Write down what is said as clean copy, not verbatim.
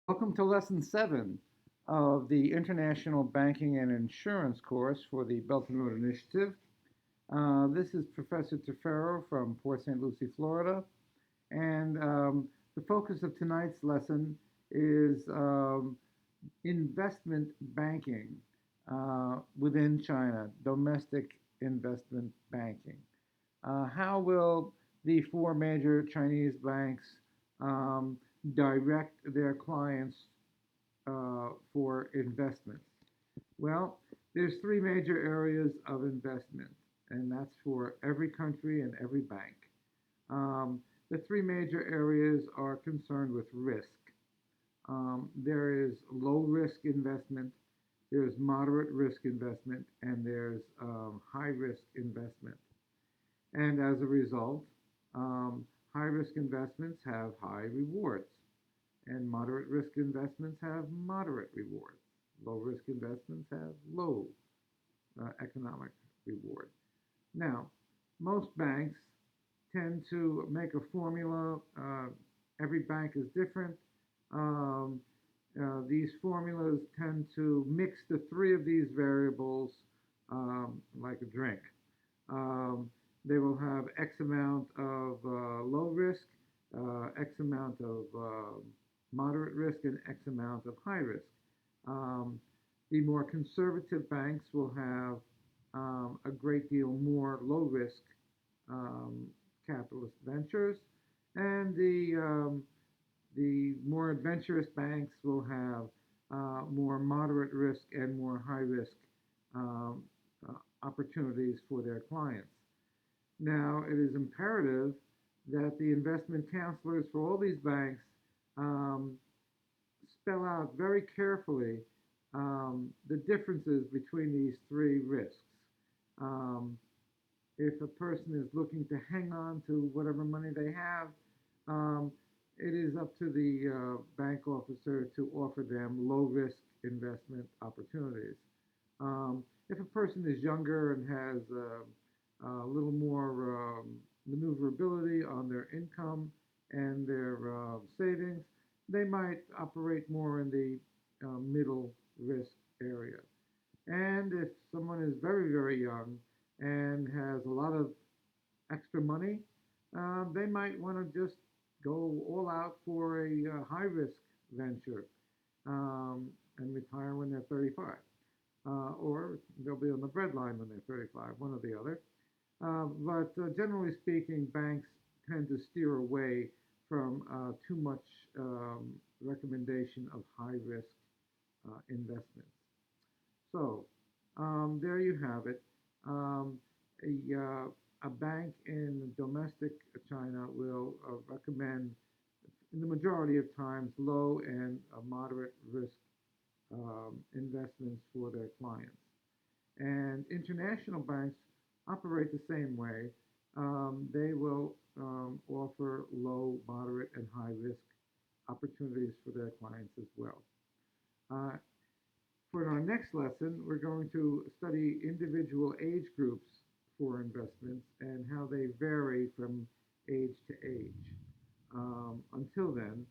Welcome to Lesson 7 of the International Banking and Insurance course for the Belt and Road Initiative. This is Professor Tefero from Port St. Lucie, Florida, and the focus of tonight's lesson is investment banking within China, domestic investment banking. How will the four major Chinese banks um, direct their clients for investments? Well, there's three major areas of investment, and that's for every country and every bank. The three major areas are concerned with risk. There is low risk investment, there's moderate risk investment, and there's high risk investment. And as a result, um, high risk investments have high rewards, and moderate risk investments have moderate rewards. Low risk investments have low economic reward. Now, most banks tend to make a formula. Every bank is different. Um, these formulas tend to mix the three of these variables like a drink. Um, they will have X amount of low risk, X amount of moderate risk, and X amount of high risk. Um, the more conservative banks will have a great deal more low risk um, capitalist ventures, and the more adventurous banks will have more moderate risk and more high risk um, opportunities for their clients. Now, it is imperative that the investment counselors for all these banks um, spell out very carefully the differences between these three risks. Um, if a person is looking to hang on to whatever money they have, um, it is up to the bank officer to offer them low risk investment opportunities. If a person is younger and has a little more maneuverability on their income and their savings, they might operate more in the middle risk area. And if someone is very, very young and has a lot of extra money, they might want to just go all out for a high risk venture and retire when they're 35. Or they'll be on the breadline when they're 35, one or the other. But generally speaking, banks tend to steer away from too much recommendation of high risk investments. So there you have it. Um, a bank in domestic China will recommend, in the majority of times, low and moderate risk investments for their clients. And international banks operate the same way. They will offer low, moderate, and high risk opportunities for their clients as well. Uh, for our next lesson, we're going to study individual age groups for investments and how they vary from age to age. Until then,